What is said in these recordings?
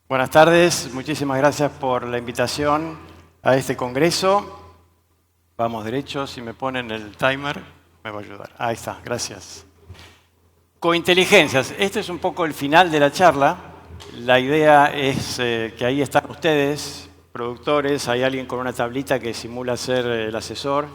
Buenas tardes, muchísimas gracias por la invitación a este congreso. Vamos derecho, si me ponen el timer me va a ayudar. Ahí está, gracias. Cointeligencias, este es un poco el final de la charla. La idea es que ahí están ustedes, productores, hay alguien con una tablita que simula ser el asesor.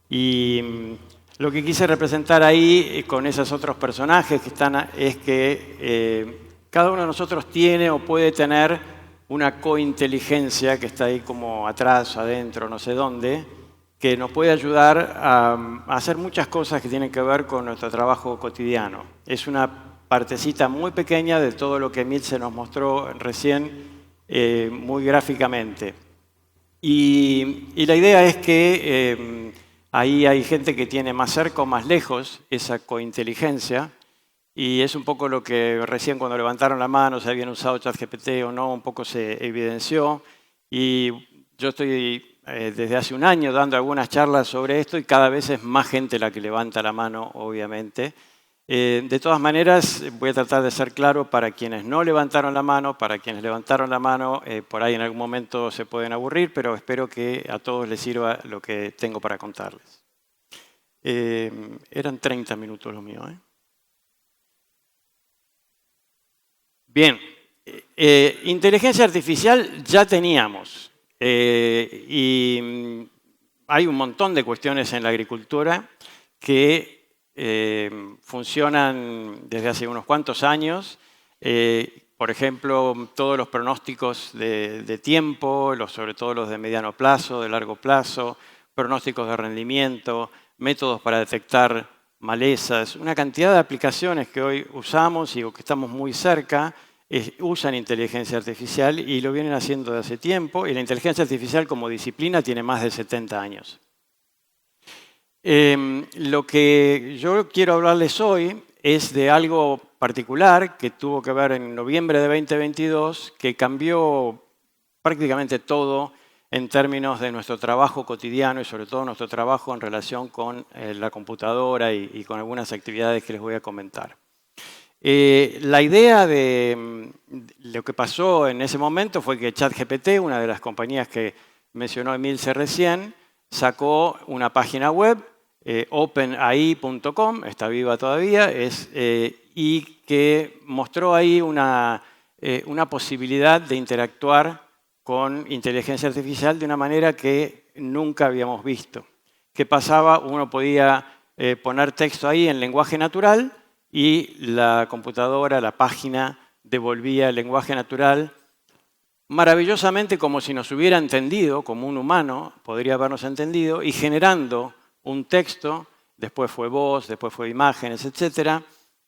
Y lo que quise representar ahí con esos otros personajes que están es que cada uno de nosotros tiene o puede tener una cointeligencia que está ahí como atrás, adentro, no sé dónde, que nos puede ayudar a hacer muchas cosas que tienen que ver con nuestro trabajo cotidiano. Es una partecita muy pequeña de todo lo que Emil se nos mostró recién muy gráficamente. Y la idea es que ahí hay gente que tiene más cerca o más lejos esa cointeligencia. Y es un poco lo que recién cuando levantaron la mano, si habían usado ChatGPT o no, un poco se evidenció. Y yo estoy desde hace un año dando algunas charlas sobre esto y cada vez es más gente la que levanta la mano, obviamente. De todas maneras, voy a tratar de ser claro para quienes no levantaron la mano, para quienes levantaron la mano, por ahí en algún momento se pueden aburrir, pero espero que a todos les sirva lo que tengo para contarles. Eran 30 minutos lo mío, ¿eh? Bien, inteligencia artificial ya teníamos y hay un montón de cuestiones en la agricultura que funcionan desde hace unos cuantos años. Por ejemplo, todos los pronósticos de tiempo, sobre todo los de mediano plazo, de largo plazo, pronósticos de rendimiento, métodos para detectar malezas, una cantidad de aplicaciones que hoy usamos y que estamos muy cerca, usan inteligencia artificial y lo vienen haciendo desde hace tiempo. Y la inteligencia artificial como disciplina tiene más de 70 años. Lo que yo quiero hablarles hoy es de algo particular que tuvo que ver en noviembre de 2022, que cambió prácticamente todo en términos de nuestro trabajo cotidiano y sobre todo nuestro trabajo en relación con la computadora y con algunas actividades que les voy a comentar. La idea de lo que pasó en ese momento fue que ChatGPT, una de las compañías que mencionó Emilce recién, sacó una página web, openai.com, está viva todavía, y que mostró ahí una posibilidad de interactuar con inteligencia artificial de una manera que nunca habíamos visto. ¿Qué pasaba? Uno podía poner texto ahí en lenguaje natural y la computadora, la página, devolvía el lenguaje natural maravillosamente como si nos hubiera entendido, como un humano podría habernos entendido, y generando un texto, después fue voz, después fue imágenes, etcétera,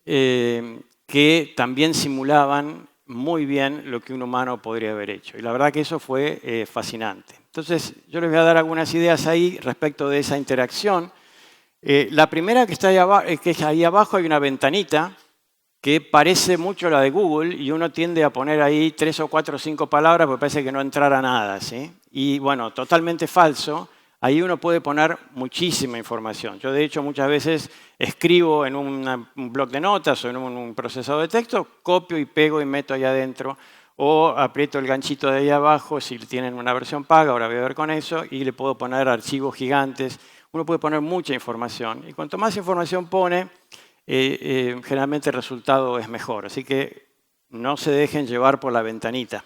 que también simulaban muy bien lo que un humano podría haber hecho. Y la verdad que eso fue fascinante. Entonces, yo les voy a dar algunas ideas ahí respecto de esa interacción. La primera que está ahí abajo hay una ventanita que parece mucho la de Google y uno tiende a poner ahí 3 o 4 o 5 palabras porque parece que no entrara nada, ¿sí? Y bueno, totalmente falso. Ahí uno puede poner muchísima información. Yo de hecho muchas veces escribo en un blog de notas o en un procesador de texto, copio y pego y meto ahí adentro o aprieto el ganchito de ahí abajo si tienen una versión paga, ahora voy a ver con eso, y le puedo poner archivos gigantes. Uno puede poner mucha información y cuanto más información pone, generalmente el resultado es mejor. Así que no se dejen llevar por la ventanita.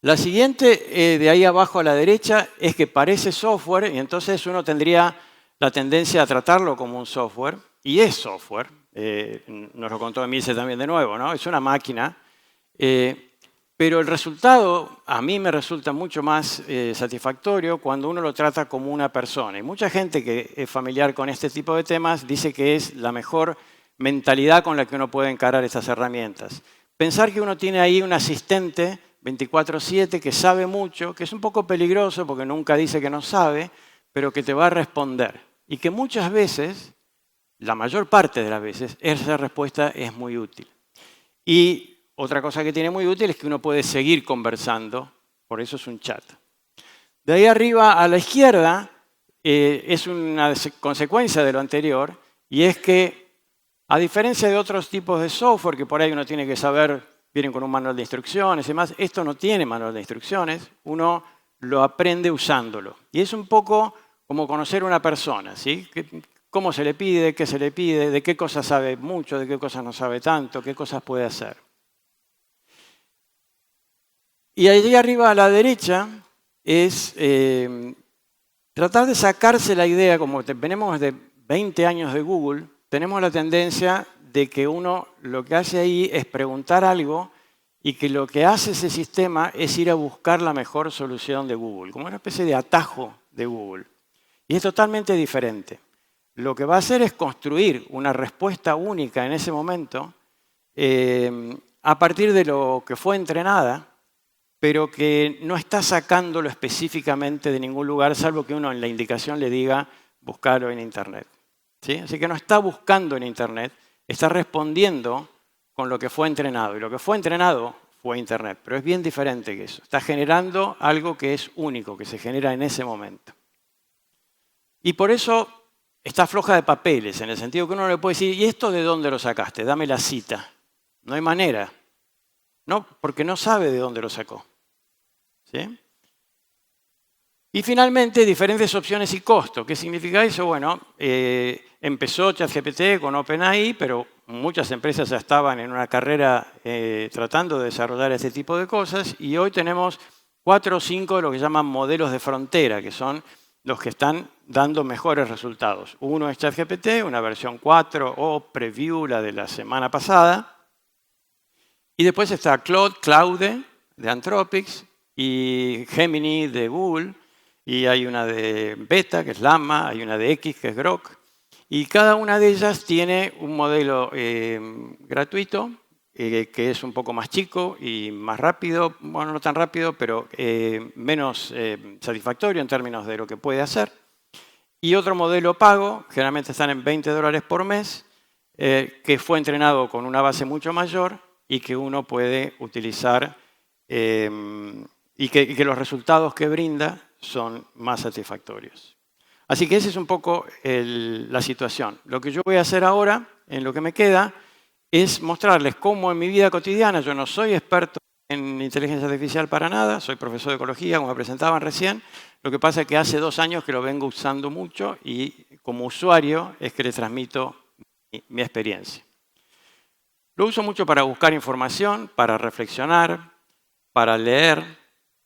La siguiente, de ahí abajo a la derecha, es que parece software y entonces uno tendría la tendencia a tratarlo como un software. Y es software. Nos lo contó Emilce también de nuevo, ¿no? Es una máquina. Pero el resultado a mí me resulta mucho más satisfactorio cuando uno lo trata como una persona. Y mucha gente que es familiar con este tipo de temas dice que es la mejor mentalidad con la que uno puede encarar estas herramientas. Pensar que uno tiene ahí un asistente 24/7 que sabe mucho, que es un poco peligroso porque nunca dice que no sabe, pero que te va a responder. Y que muchas veces, la mayor parte de las veces, esa respuesta es muy útil. Y otra cosa que tiene muy útil es que uno puede seguir conversando, por eso es un chat. De ahí arriba a la izquierda es una consecuencia de lo anterior, y es que a diferencia de otros tipos de software, que por ahí uno tiene que saber vienen con un manual de instrucciones y demás. Esto no tiene manual de instrucciones, uno lo aprende usándolo. Y es un poco como conocer a una persona, ¿sí? Cómo se le pide, qué se le pide, de qué cosas sabe mucho, de qué cosas no sabe tanto, qué cosas puede hacer. Y allí arriba a la derecha es tratar de sacarse la idea, como venimos de 20 años de Google, tenemos la tendencia de que uno lo que hace ahí es preguntar algo y que lo que hace ese sistema es ir a buscar la mejor solución de Google, como una especie de atajo de Google. Y es totalmente diferente. Lo que va a hacer es construir una respuesta única en ese momento a partir de lo que fue entrenada, pero que no está sacándolo específicamente de ningún lugar, salvo que uno en la indicación le diga buscarlo en Internet. ¿Sí? Así que no está buscando en Internet, está respondiendo con lo que fue entrenado. Y lo que fue entrenado fue Internet, pero es bien diferente que eso. Está generando algo que es único, que se genera en ese momento. Y por eso está floja de papeles, en el sentido que uno le puede decir, ¿y esto de dónde lo sacaste? Dame la cita. No hay manera. No, porque no sabe de dónde lo sacó. ¿Sí? Y finalmente, diferentes opciones y costo. ¿Qué significa eso? Bueno, empezó ChatGPT con OpenAI, pero muchas empresas ya estaban en una carrera tratando de desarrollar este tipo de cosas, y hoy tenemos 4 o 5 de lo que llaman modelos de frontera, que son los que están dando mejores resultados. Uno es ChatGPT, una versión 4 o preview, la de la semana pasada. Y después está Claude de Anthropic y Gemini de Google. Y hay una de Beta, que es Llama, hay una de X, que es Grok. Y cada una de ellas tiene un modelo gratuito, que es un poco más chico y más rápido. Bueno, no tan rápido, pero menos satisfactorio en términos de lo que puede hacer. Y otro modelo pago, generalmente están en $20 por mes, que fue entrenado con una base mucho mayor y que uno puede utilizar y que los resultados que brinda son más satisfactorios. Así que esa es un poco la situación. Lo que yo voy a hacer ahora, en lo que me queda, es mostrarles cómo en mi vida cotidiana, yo no soy experto en inteligencia artificial para nada, soy profesor de ecología, como presentaban recién, lo que pasa es que hace 2 años que lo vengo usando mucho y como usuario es que les transmito mi experiencia. Lo uso mucho para buscar información, para reflexionar, para leer,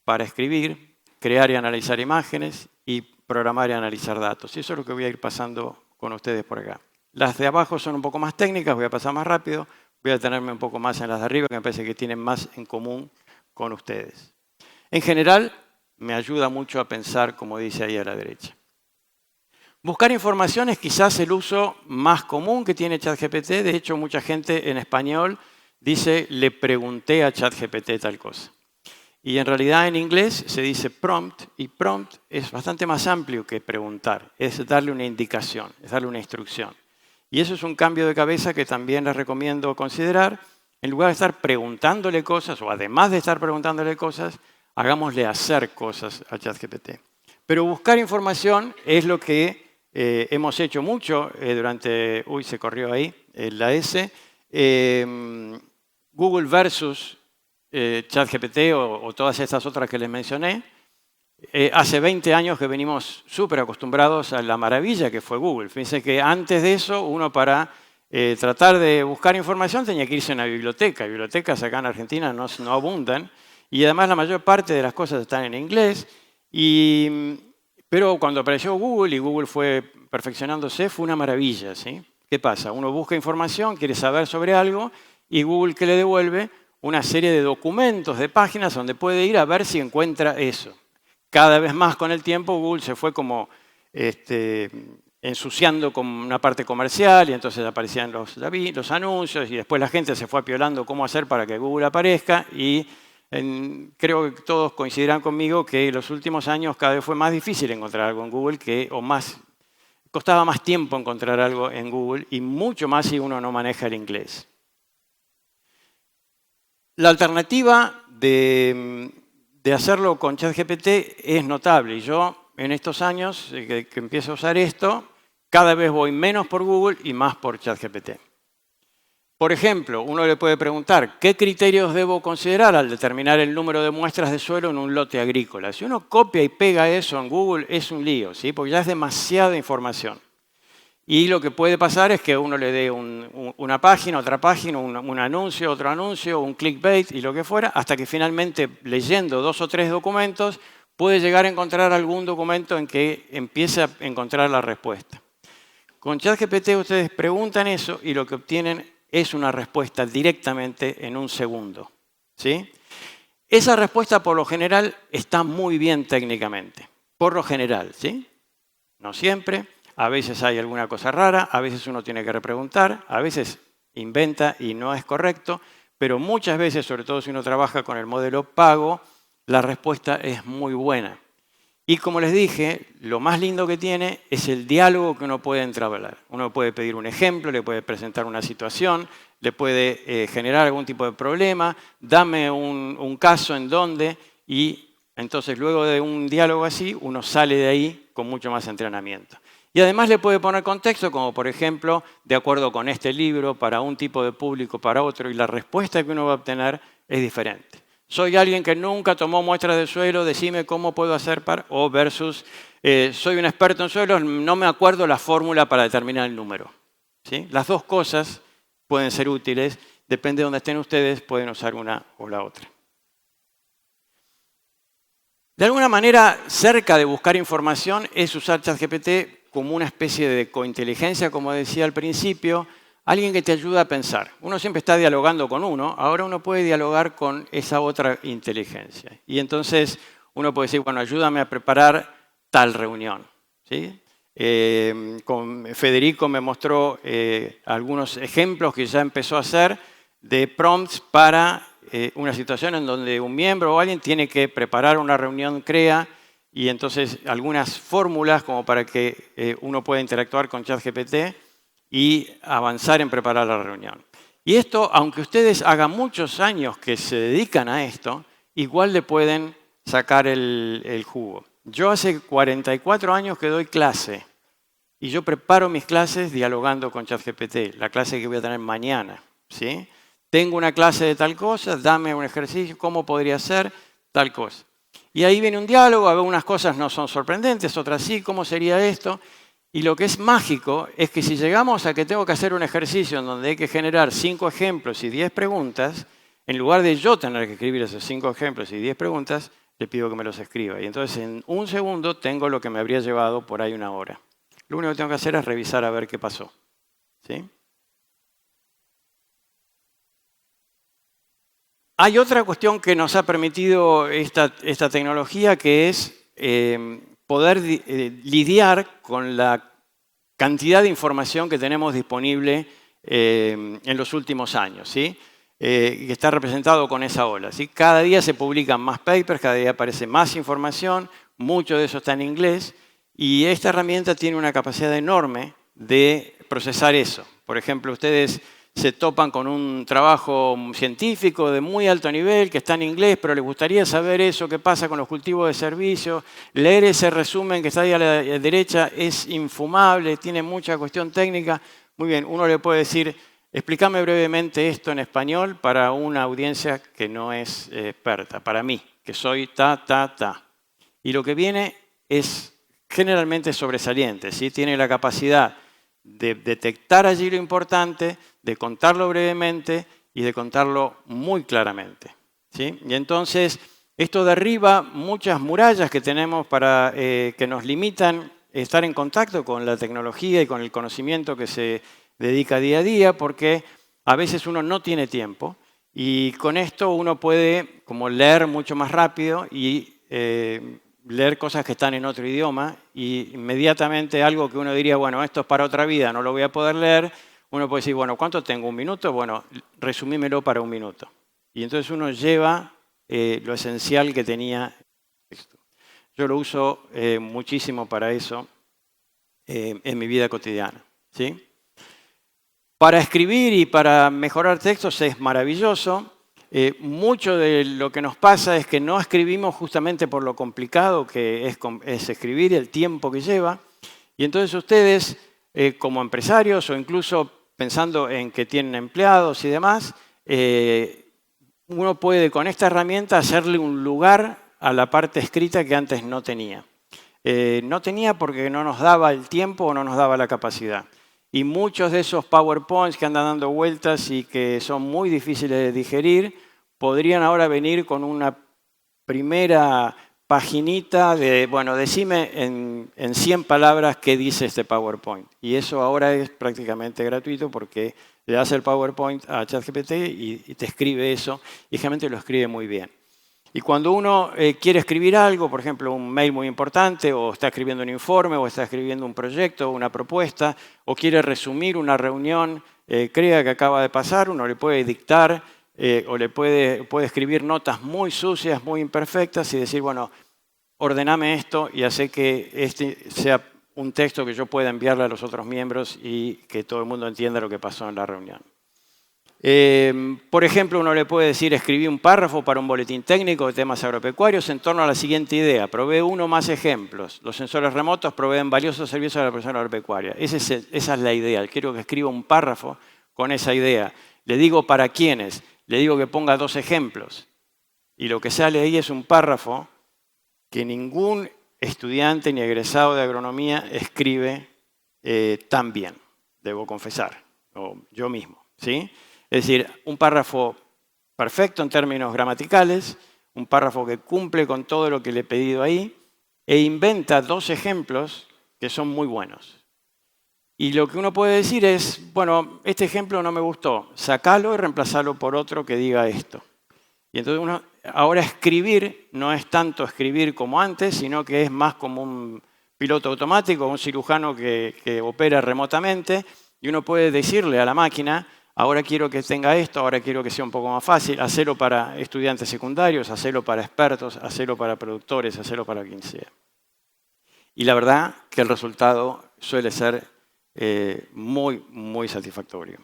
para escribir, crear y analizar imágenes y programar y analizar datos. Y eso es lo que voy a ir pasando con ustedes por acá. Las de abajo son un poco más técnicas, voy a pasar más rápido. Voy a detenerme un poco más en las de arriba, que me parece que tienen más en común con ustedes. En general, me ayuda mucho a pensar, como dice ahí a la derecha. Buscar información es quizás el uso más común que tiene ChatGPT. De hecho, mucha gente en español dice, le pregunté a ChatGPT tal cosa. Y en realidad en inglés se dice prompt, y prompt es bastante más amplio que preguntar. Es darle una indicación, es darle una instrucción. Y eso es un cambio de cabeza que también les recomiendo considerar. En lugar de estar preguntándole cosas, o además de estar preguntándole cosas, hagámosle hacer cosas a ChatGPT. Pero buscar información es lo que hemos hecho mucho durante... Uy, se corrió ahí la S. Google versus ChatGPT o todas estas otras que les mencioné. Hace 20 años que venimos súper acostumbrados a la maravilla que fue Google. Fíjense que antes de eso, uno para tratar de buscar información tenía que irse a una biblioteca. Bibliotecas acá en Argentina no abundan. Y además la mayor parte de las cosas están en inglés. Pero cuando apareció Google y Google fue perfeccionándose, fue una maravilla, ¿sí? ¿Qué pasa? Uno busca información, quiere saber sobre algo, y Google, ¿qué le devuelve? Una serie de documentos, de páginas donde puede ir a ver si encuentra eso. Cada vez más con el tiempo Google se fue como ensuciando con una parte comercial y entonces aparecían los anuncios y después la gente se fue apiolando cómo hacer para que Google aparezca y creo que todos coincidirán conmigo que en los últimos años cada vez fue más difícil encontrar algo en Google costaba más tiempo encontrar algo en Google y mucho más si uno no maneja el inglés. La alternativa de hacerlo con ChatGPT es notable. Y yo, en estos años que empiezo a usar esto, cada vez voy menos por Google y más por ChatGPT. Por ejemplo, uno le puede preguntar, ¿qué criterios debo considerar al determinar el número de muestras de suelo en un lote agrícola? Si uno copia y pega eso en Google, es un lío, ¿sí? Porque ya es demasiada información. Y lo que puede pasar es que uno le dé una página, otra página, un anuncio, otro anuncio, un clickbait y lo que fuera, hasta que finalmente, leyendo 2 o 3 documentos, puede llegar a encontrar algún documento en que empiece a encontrar la respuesta. Con ChatGPT ustedes preguntan eso y lo que obtienen es una respuesta directamente en un segundo, ¿sí? Esa respuesta por lo general está muy bien técnicamente, por lo general, ¿sí? No siempre, a veces hay alguna cosa rara, a veces uno tiene que repreguntar, a veces inventa y no es correcto, pero muchas veces, sobre todo si uno trabaja con el modelo pago, la respuesta es muy buena. Y como les dije, lo más lindo que tiene es el diálogo que uno puede entablar. Uno puede pedir un ejemplo, le puede presentar una situación, le puede generar algún tipo de problema, dame un caso en donde, y entonces luego de un diálogo así, uno sale de ahí con mucho más entrenamiento. Y además le puede poner contexto, como por ejemplo, de acuerdo con este libro, para un tipo de público, para otro, y la respuesta que uno va a obtener es diferente. Soy alguien que nunca tomó muestras de suelo, decime cómo puedo hacer para... O versus, soy un experto en suelos, no me acuerdo la fórmula para determinar el número. ¿Sí? Las dos cosas pueden ser útiles, depende de dónde estén ustedes, pueden usar una o la otra. De alguna manera, cerca de buscar información es usar ChatGPT como una especie de cointeligencia, como decía al principio, alguien que te ayuda a pensar. Uno siempre está dialogando con uno, ahora uno puede dialogar con esa otra inteligencia. Y entonces uno puede decir, bueno, ayúdame a preparar tal reunión. ¿Sí? Con Federico me mostró algunos ejemplos que ya empezó a hacer de prompts para una situación en donde un miembro o alguien tiene que preparar una reunión CREA y entonces algunas fórmulas como para que uno pueda interactuar con ChatGPT y avanzar en preparar la reunión. Y esto, aunque ustedes hagan muchos años que se dedican a esto, igual le pueden sacar el jugo. Yo hace 44 años que doy clase y yo preparo mis clases dialogando con ChatGPT, la clase que voy a tener mañana, ¿sí? Tengo una clase de tal cosa, dame un ejercicio, ¿cómo podría ser tal cosa? Y ahí viene un diálogo, algunas cosas no son sorprendentes, otras sí, ¿cómo sería esto? Y lo que es mágico es que si llegamos a que tengo que hacer un ejercicio en donde hay que generar 5 ejemplos y 10 preguntas, en lugar de yo tener que escribir esos 5 ejemplos y 10 preguntas, le pido que me los escriba. Y entonces en un segundo tengo lo que me habría llevado por ahí una hora. Lo único que tengo que hacer es revisar a ver qué pasó. ¿Sí? Hay otra cuestión que nos ha permitido esta tecnología que es poder lidiar con la cantidad de información que tenemos disponible en los últimos años, ¿sí? Que está representado con esa ola, ¿sí? Cada día se publican más papers, cada día aparece más información, mucho de eso está en inglés, y esta herramienta tiene una capacidad enorme de procesar eso. Por ejemplo, ustedes se topan con un trabajo científico de muy alto nivel que está en inglés, pero les gustaría saber eso, qué pasa con los cultivos de servicio. Leer ese resumen que está ahí a la derecha es infumable, tiene mucha cuestión técnica. Muy bien, uno le puede decir, explícame brevemente esto en español para una audiencia que no es experta, para mí, que soy ta. Y lo que viene es generalmente sobresaliente, ¿sí? Tiene la capacidad de detectar allí lo importante, de contarlo brevemente y de contarlo muy claramente, ¿sí? Y entonces esto derriba muchas murallas que tenemos para, que nos limitan estar en contacto con la tecnología y con el conocimiento que se dedica día a día, porque a veces uno no tiene tiempo y con esto uno puede como leer mucho más rápido y leer cosas que están en otro idioma y inmediatamente algo que uno diría, bueno, esto es para otra vida, no lo voy a poder leer, uno puede decir, bueno, ¿cuánto tengo? ¿1 minuto? Bueno, resumímelo para 1 minuto. Y entonces uno lleva lo esencial que tenía. Yo lo uso muchísimo para eso en mi vida cotidiana, ¿sí? Para escribir y para mejorar textos es maravilloso. Mucho de lo que nos pasa es que no escribimos justamente por lo complicado que es escribir, el tiempo que lleva. Y entonces ustedes, como empresarios o incluso pensando en que tienen empleados y demás, uno puede con esta herramienta hacerle un lugar a la parte escrita que antes no tenía. No tenía porque no nos daba el tiempo o no nos daba la capacidad. Y muchos de esos PowerPoints que andan dando vueltas y que son muy difíciles de digerir, podrían ahora venir con una primera paginita de, bueno, decime en 100 palabras qué dice este PowerPoint. Y eso ahora es prácticamente gratuito porque le das el PowerPoint a ChatGPT y te escribe eso, y realmente lo escribe muy bien. Y cuando uno quiere escribir algo, por ejemplo, un mail muy importante, o está escribiendo un informe, o está escribiendo un proyecto, una propuesta, o quiere resumir una reunión crea que acaba de pasar, uno le puede dictar o le puede escribir notas muy sucias, muy imperfectas y decir, bueno, ordename esto y hace que este sea un texto que yo pueda enviarle a los otros miembros y que todo el mundo entienda lo que pasó en la reunión. Por ejemplo, uno le puede decir, escribí un párrafo para un boletín técnico de temas agropecuarios en torno a la siguiente idea. Provee uno o más ejemplos. Los sensores remotos proveen valiosos servicios a la producción agropecuaria. Esa es la idea. Quiero que escriba un párrafo con esa idea. Le digo para quiénes. Le digo que ponga 2 ejemplos. Y lo que sale ahí es un párrafo que ningún estudiante ni egresado de agronomía escribe tan bien, debo confesar, o yo mismo, ¿sí? Es decir, un párrafo perfecto en términos gramaticales, un párrafo que cumple con todo lo que le he pedido ahí, e inventa 2 ejemplos que son muy buenos. Y lo que uno puede decir es, bueno, este ejemplo no me gustó, sacalo y reemplazalo por otro que diga esto. Y entonces ahora escribir no es tanto escribir como antes, sino que es más como un piloto automático, un cirujano que opera remotamente, y uno puede decirle a la máquina, ahora quiero que tenga esto, ahora quiero que sea un poco más fácil, hacerlo para estudiantes secundarios, hacerlo para expertos, hacerlo para productores, hacerlo para quien sea. Y la verdad que el resultado suele ser muy, muy satisfactorio.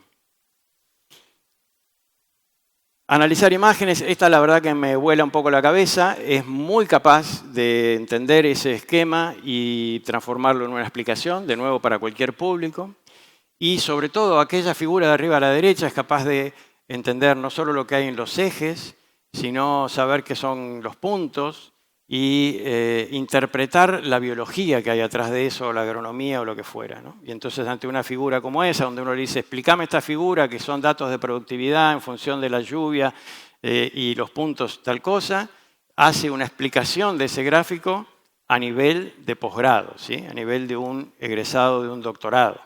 Analizar imágenes, esta la verdad que me vuela un poco la cabeza, es muy capaz de entender ese esquema y transformarlo en una explicación, de nuevo para cualquier público. Y sobre todo aquella figura de arriba a la derecha es capaz de entender no solo lo que hay en los ejes, sino saber qué son los puntos y interpretar la biología que hay atrás de eso, o la agronomía o lo que fuera, ¿no? Y entonces ante una figura como esa, donde uno le dice, explícame esta figura, que son datos de productividad en función de la lluvia y los puntos tal cosa, hace una explicación de ese gráfico a nivel de posgrado, ¿sí? A nivel de un egresado de un doctorado.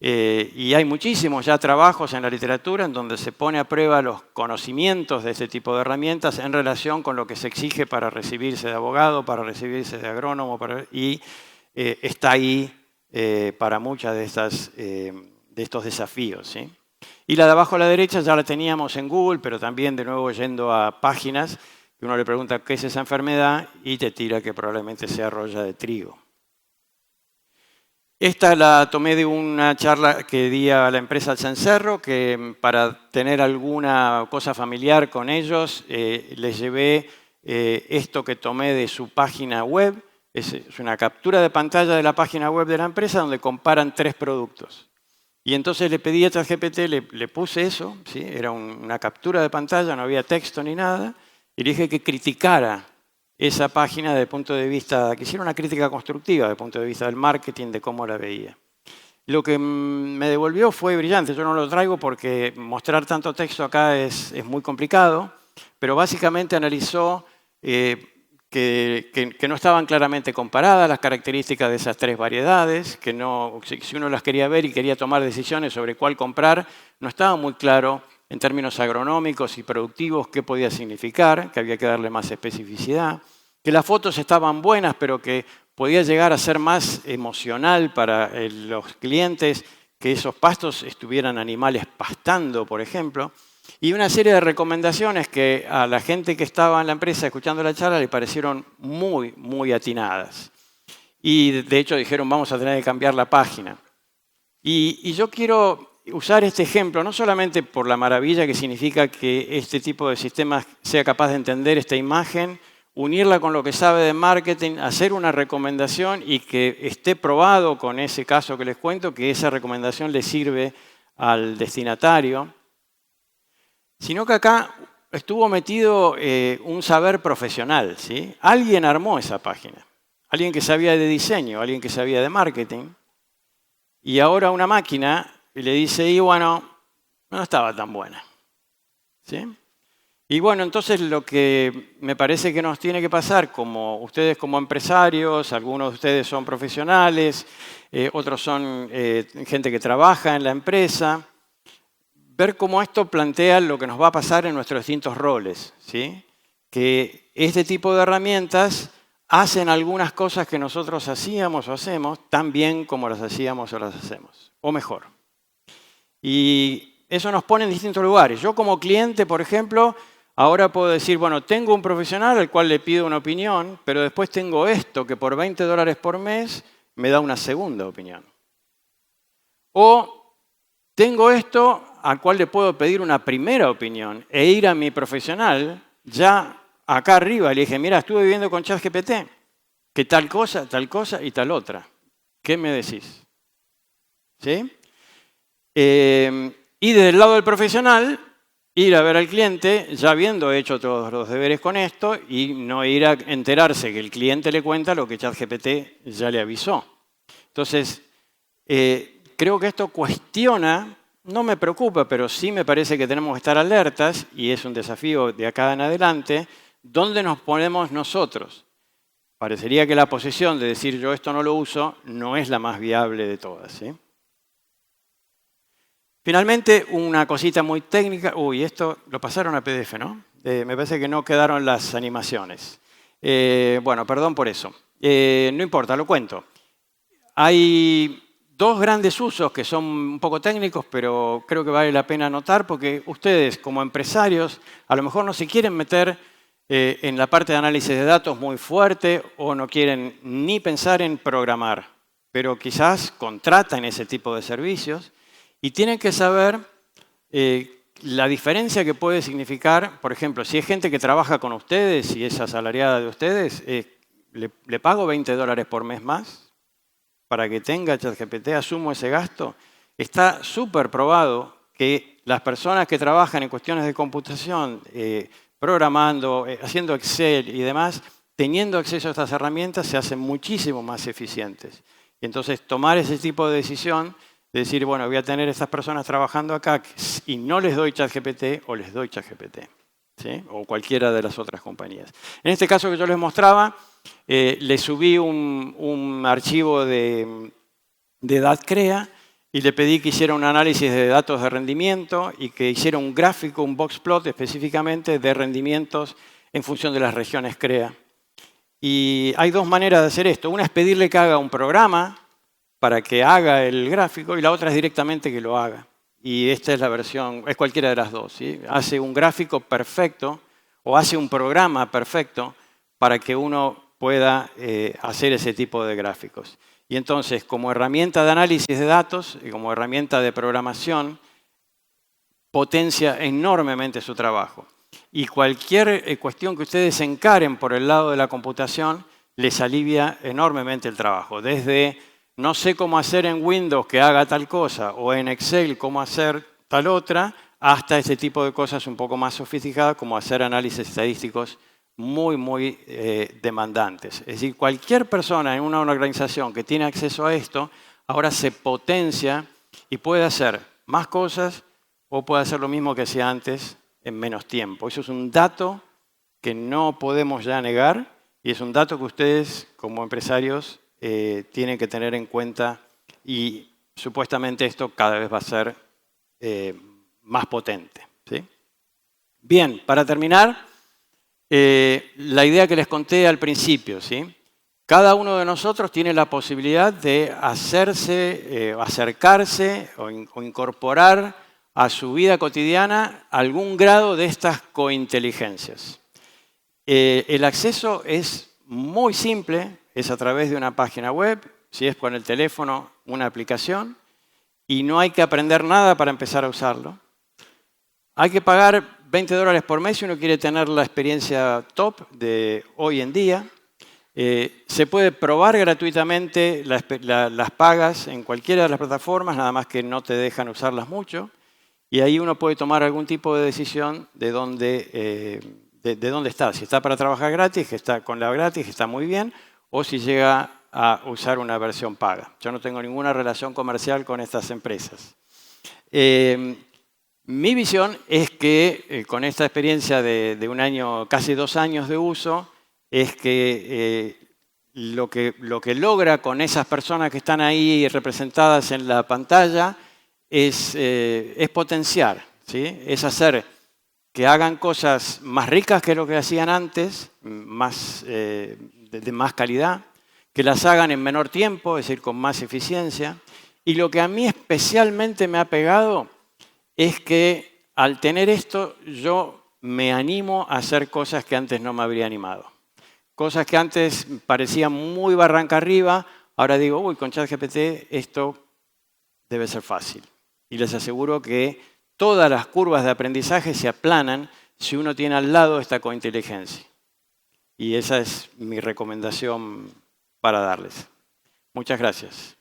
Y hay muchísimos ya trabajos en la literatura en donde se pone a prueba los conocimientos de este tipo de herramientas en relación con lo que se exige para recibirse de abogado, para recibirse de agrónomo, y está ahí para muchas de estos desafíos, ¿sí? Y la de abajo a la derecha ya la teníamos en Google, pero también de nuevo yendo a páginas, que uno le pregunta qué es esa enfermedad y te tira que probablemente sea roya de trigo. Esta la tomé de una charla que di a la empresa Cencerro, que para tener alguna cosa familiar con ellos, les llevé esto que tomé de su página web. Es una captura de pantalla de la página web de la empresa donde comparan 3 productos. Y entonces le pedí a ChatGPT, le puse eso, ¿sí? Era una captura de pantalla, no había texto ni nada, y le dije que criticara esa página desde el punto de vista, que hiciera una crítica constructiva desde el punto de vista del marketing, de cómo la veía. Lo que me devolvió fue brillante. Yo no lo traigo porque mostrar tanto texto acá es muy complicado, pero básicamente analizó que no estaban claramente comparadas las características de esas 3 variedades, que no, si uno las quería ver y quería tomar decisiones sobre cuál comprar, no estaba muy claro en términos agronómicos y productivos qué podía significar, que había que darle más especificidad, que las fotos estaban buenas, pero que podía llegar a ser más emocional para los clientes que esos pastos estuvieran animales pastando, por ejemplo, y una serie de recomendaciones que a la gente que estaba en la empresa escuchando la charla le parecieron muy, muy atinadas. Y de hecho dijeron, vamos a tener que cambiar la página. Y yo quiero usar este ejemplo, no solamente por la maravilla que significa que este tipo de sistemas sea capaz de entender esta imagen, unirla con lo que sabe de marketing, hacer una recomendación y que esté probado con ese caso que les cuento, que esa recomendación le sirve al destinatario, sino que acá estuvo metido un saber profesional, ¿sí? Alguien armó esa página, alguien que sabía de diseño, alguien que sabía de marketing, y ahora una máquina le dice, y bueno, no estaba tan buena, ¿sí? Y bueno, entonces lo que me parece que nos tiene que pasar, como ustedes como empresarios, algunos de ustedes son profesionales, otros son gente que trabaja en la empresa, ver cómo esto plantea lo que nos va a pasar en nuestros distintos roles, ¿sí? Que este tipo de herramientas hacen algunas cosas que nosotros hacíamos o hacemos tan bien como las hacíamos o las hacemos, o mejor. Y eso nos pone en distintos lugares. Yo como cliente, por ejemplo, ahora puedo decir, bueno, tengo un profesional al cual le pido una opinión, pero después tengo esto que por $20 por mes me da una segunda opinión. O tengo esto al cual le puedo pedir una primera opinión e ir a mi profesional ya acá arriba y le dije, mira, estuve viviendo con ChatGPT, que tal cosa y tal otra. ¿Qué me decís? ¿Sí? Y desde el lado del profesional, ir a ver al cliente ya habiendo hecho todos los deberes con esto y no ir a enterarse que el cliente le cuenta lo que ChatGPT ya le avisó. Entonces, creo que esto cuestiona, no me preocupa, pero sí me parece que tenemos que estar alertas, y es un desafío de acá en adelante, ¿dónde nos ponemos nosotros? Parecería que la posición de decir yo esto no lo uso no es la más viable de todas, ¿sí? Finalmente, una cosita muy técnica. Uy, esto lo pasaron a PDF, ¿no? Me parece que no quedaron las animaciones. Bueno, perdón por eso. No importa, lo cuento. Hay dos grandes usos que son un poco técnicos, pero creo que vale la pena anotar porque ustedes, como empresarios, a lo mejor no se quieren meter en la parte de análisis de datos muy fuerte o no quieren ni pensar en programar, pero quizás contratan ese tipo de servicios. Y tienen que saber la diferencia que puede significar, por ejemplo, si es gente que trabaja con ustedes y es asalariada de ustedes, ¿le pago $20 por mes más para que tenga ChatGPT? ¿Asumo ese gasto? Está súper probado que las personas que trabajan en cuestiones de computación, programando, haciendo Excel y demás, teniendo acceso a estas herramientas, se hacen muchísimo más eficientes. Y entonces tomar ese tipo de decisión de decir, bueno, voy a tener estas personas trabajando acá y no les doy ChatGPT o les doy ChatGPT, ¿sí? O cualquiera de las otras compañías. En este caso que yo les mostraba, le subí un archivo de DATCrea y le pedí que hiciera un análisis de datos de rendimiento y que hiciera un gráfico, un boxplot específicamente de rendimientos en función de las regiones CREA. Y hay dos maneras de hacer esto. Una es pedirle que haga un programa para que haga el gráfico y la otra es directamente que lo haga. Y esta es la versión, es cualquiera de las dos, ¿sí? Hace un gráfico perfecto o hace un programa perfecto para que uno pueda hacer ese tipo de gráficos. Y entonces, como herramienta de análisis de datos y como herramienta de programación, potencia enormemente su trabajo. Y cualquier cuestión que ustedes encaren por el lado de la computación les alivia enormemente el trabajo. Desde no sé cómo hacer en Windows que haga tal cosa o en Excel cómo hacer tal otra, hasta este tipo de cosas un poco más sofisticadas como hacer análisis estadísticos muy demandantes. Es decir, cualquier persona en una organización que tiene acceso a esto, ahora se potencia y puede hacer más cosas o puede hacer lo mismo que hacía antes en menos tiempo. Eso es un dato que no podemos ya negar y es un dato que ustedes como empresarios tienen que tener en cuenta y supuestamente esto cada vez va a ser más potente, ¿sí? Bien, para terminar, la idea que les conté al principio, ¿sí? Cada uno de nosotros tiene la posibilidad de acercarse o incorporar a su vida cotidiana algún grado de estas cointeligencias. El acceso es muy simple, es a través de una página web, si es con el teléfono, una aplicación, y no hay que aprender nada para empezar a usarlo. Hay que pagar $20 por mes si uno quiere tener la experiencia top de hoy en día. Se puede probar gratuitamente las pagas en cualquiera de las plataformas, nada más que no te dejan usarlas mucho. Y ahí uno puede tomar algún tipo de decisión de dónde está. Si está para trabajar gratis, que está con la gratis, que está muy bien, o si llega a usar una versión paga. Yo no tengo ninguna relación comercial con estas empresas. Mi visión es que con esta experiencia de un año, casi 2 años de uso, es que lo que logra con esas personas que están ahí representadas en la pantalla es potenciar, ¿sí? Es hacer que hagan cosas más ricas que lo que hacían antes, de más calidad, que las hagan en menor tiempo, es decir, con más eficiencia. Y lo que a mí especialmente me ha pegado es que al tener esto yo me animo a hacer cosas que antes no me habría animado. Cosas que antes parecían muy barranca arriba, ahora digo, uy, con ChatGPT esto debe ser fácil. Y les aseguro que todas las curvas de aprendizaje se aplanan si uno tiene al lado esta cointeligencia. Y esa es mi recomendación para darles. Muchas gracias.